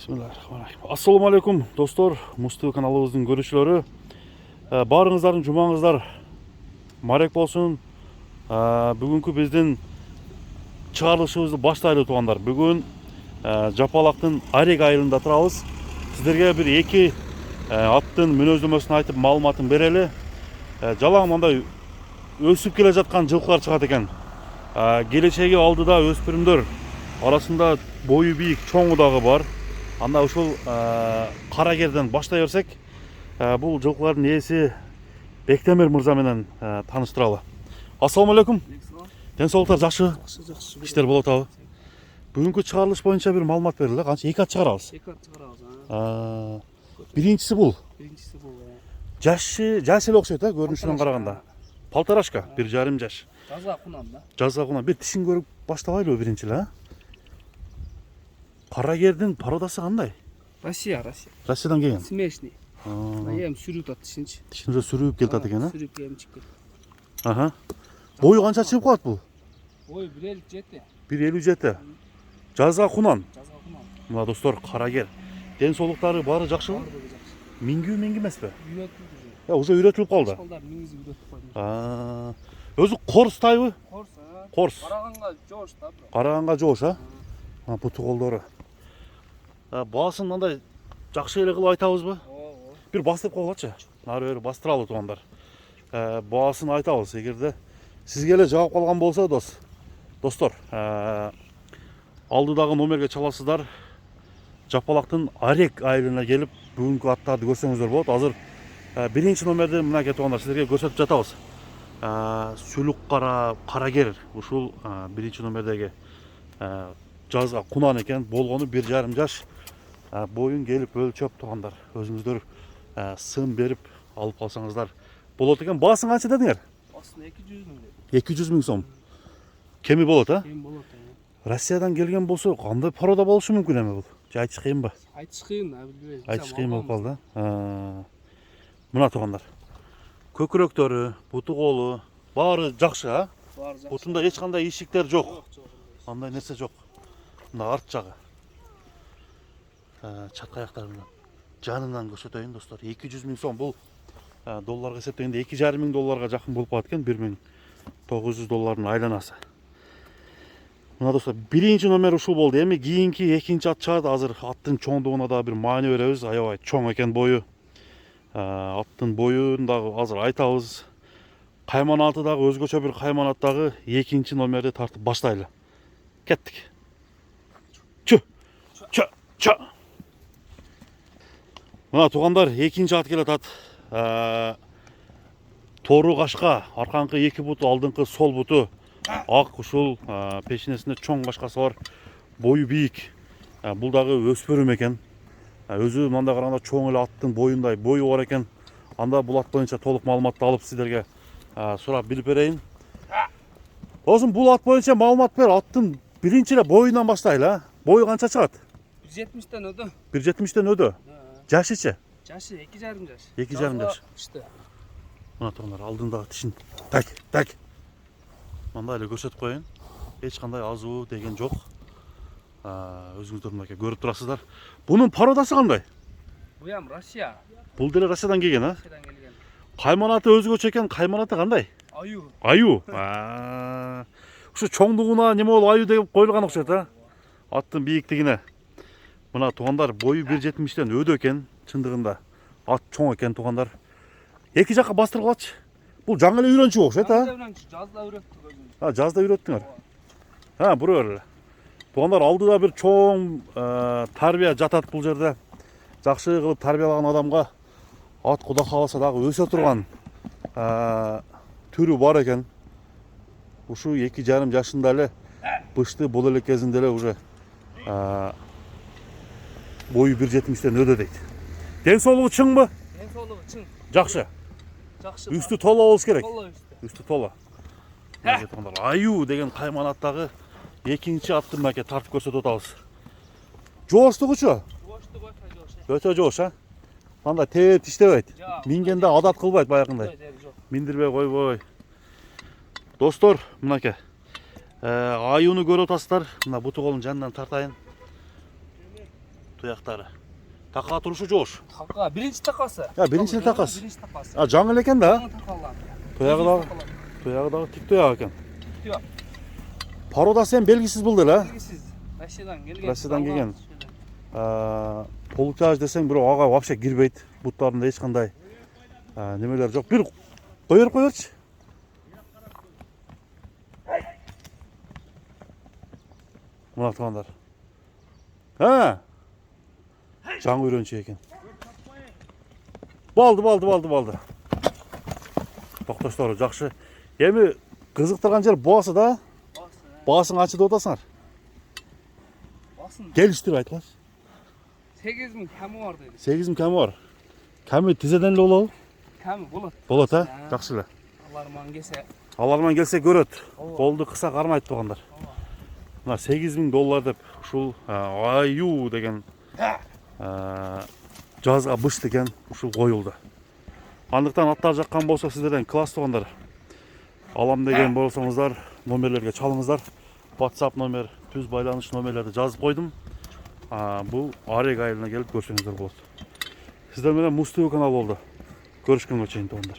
Bismillahirrahmanirrahim. Assalamu alaikum dostlar, Mustafa kanalımızın görüşleri. Barыңыздардың жұмаңыздар марек болсын. Бүгінгі біздің шығарылышыбызды баштайлы туғандар. Бүгін Жапалақтың Арек айылында тұрамыз. Сіздерге бір екі аттың мінөздемесін айтып малыматын берелі. Жалаң мындай өсіп келе жатқан жылқылар шығады екен. Келешегі алдыда өспірімдер арасында бойы биік чоңы дағы бар. Анда ушул Карагерден баштай берсек, бул жылкылардын ээси Бектемир мырза менен тааныштыралы. Ассаламу алейкум. Ден соолуктар жакшы? Жакшы. Иштер болуп атабы? Бүгүнкү чыгарылыш боюнча бир маалымат бериле. Канча? 2 ат чыгарабыз. 2 ат чыгарабыз. Биринчиси бул. Биринчиси бул. Жаш эле окшойт, көрүнүшүнөн караганда. Полторашка, 1,5 жаш. Жазга кунам да. Жазга кунам. Бир тишин көрүп баштабайлыбы биринчи эле, Карагердин породасы кандай? Россия. Россиядан келген. Смешный. Эм сүрүп атат тишинчи. Тишинде сүрүп келтат экен, Сүрүп эмчик кел. Аха. Бою канча чыгып калат бул? Ой, 1,57. 1,57. Жазга кунан. Жазга кунам. Мына достор, Карагер. Ден соолуктары баары жакшыбы? Баары жакшы. Мингүү эмеспи? Үйрөтүлдү. Уже үйрөтүлүп калды. Балдар мингизи үйрөтүп койду. Өзү корс тайбы? Корс. Корс. Караганга жоош да, бро. Караганга жоош, буту колдору. Баасын мындай жакшы эле кылып айтабызбы? Бир бастырып коелучу. Нары бери бастыралы туугандар. Баасын айтабыз. Эгерде сизге эле жагып калган болсо достор, алдыдагы номерге чаласыздар. Жапалактын Арек айылына келип, бүгүнкү аттарды көрсөңүздөр болот. Азыр биринчи номерди мынакей туугандар силерге көрсөтүп жатабыз. Сүлүк кара Карагер ушул биринчи номердеги жазга кунан экен, болгону 1,5 жаш. Боюн келип өлчөп туугандар. Өзүңүздөр сын берип алып калсаңыздар болот экен. Баасын канча дедиңер? Баасын 200 миң. 200 миң сом. Кеми болот, Кем болот. Россиядан келген болсо кандай порода болушу мүмкүн эми бул? Же айтыш кыйын ба? Айтыш кыйын, билбейм. Айтыш кыйын болуп калды. Мына туугандар. Көкүрөктөрү, буту колу баары жакшы, Баары жакшы. Бутунда эч кандай ишиктер жок. Андай нерсе жок. Мына арт жагы. Чатка аяктары менен жанынан көрсөтөйүн достор. 200 миң сом бул долларга эсептегенде 2,5 миң долларга жакын болуп калат экен. 1900 доллардын айланасы. Мына достор, биринчи номер ушул болду. Эми кийинки экинчи ат чыгат. Азыр аттын чоңдугуна да бир маани беребиз. Аябай чоң экен бою. Аттын боюн дагы азыр айтабыз. Кайманаты дагы өзгөчө бир кайманат дагы экинчи номерди тартып баштайлы. Кеттик. Чо. Мына туугандар, экинчи ат келатат. Тору кашка, аркаңкы 2 буту, алдыңкы сол буту ак, ушул пешинесинде чоң кашкасы бар. Бою бийик. Бул дагы өспүрүм экен. Өзү мындай караганда чоң эле аттын боюндай бою бар экен. Анда бул ат боюнча толук маалыматты алып сиздерге сурап билип берейин. Досум, бул ат боюнча маалымат бер. Аттын биринчи эле боюнан баштайлы, Бою канча чыгат? 170тен өдө. 170тен өдө. Жашычы? Жашы 2,5 жаш. 2,5 жаш. Иште. Мына тургандар, алдындагы тишин. Так. Мындай эле көрсөтүп коеюн. Эч кандай азуу деген жок. Өзүңүздөр мынакей көрүп турасыздар. Бунун породасы кандай? Буям Россия. Бул деле Россиядан келген, Россиядан келген. Кайманаты өзгөчө экен. Кайманаты кандай? Аю. Ушу чоңдугуна неме болуп аю деп коюлган окшойт, Аттын бийиктигине. Мына туугандар, бою 1,70тен өдө экен, чындыгында. Ат чоң экен туугандар. Эки жакка бастырып калачы. Бул жаңы эле үйрөнчү окшойт, Жазда үйрөттүк өзүбүз. Жазда үйрөттүңөр. Бура бер. Туугандар, алдыда бир чоң тарбия жатат бул жерде. Жакшы кылып тарбиялаган адамга ат куда кааласа дагы өсө турган түрү бар экен. Ушу 2,5 жашында эле бышты бул эле кезинде эле уже бою 1,70тен өдө дейт. Ден соолугу чыңбы? Ден соолугу чың. Жакшы. Жакшы. Үстү тола болуш керек. Тола үстү. Үстү тола. Аю деген кайманаттагы экинчи атты мынакей тартып көрсөтүп атабыз. Жооштугучу? Өтө жоош, Мындай тээп тиштебейт. Мингенде адат кылбайт баягындай. Миндирбей койбой. Достор, мынакей. Аюуну көрүп атасыздар. Мына буту колун жанынан тартайын. Tuyaqtары. Taqa turuşu joş. Taka birinci takası. Ya, birinci takası. Birinci takası. Ha, жаңыл екен да. Жаңы такалар. Tuyağı da tik tuyaq ekan. Tuyaq. Parodası hem belgisiz buldu la. Siz Russiyadan kelген. Russiyadan kelген. Полукаж десең бирок ага вообще кирбейт. Буттарында эч кандай немелер жок. Бир коюп коерчу. Мына тугандар. Жаңы үйрөнчү экен. Балды. Токтоштор жакшы. Эми кызыктырган жер буасы да. Басың ачыды отасыңар. Басын. Келиштирип айткылачы. 8000 кәмі бар dedi. 8 кәмі бар. Кәмі тізеден ле олау? Кәмі болады. Болады, жақсы ле. Аларман келсе. Аларман келсе көрөт. Қолды қыса қармайды туғандар. Мына $8000 деп ушул аю деген жазға быш деген ушул коюлду. Андыктан аттар жаккан болсо сиздерден класс туғандар. Алам деген болсоңуздар, номерлерге чалыңыздар. WhatsApp номер, түз байланыш номерлерди жазып койдум. Бұл Арек айылына келіп көрсеңіздер болады. Сіздер менен Муз ТВ каналы болды. Көрүшкөнгө чейин тугандар.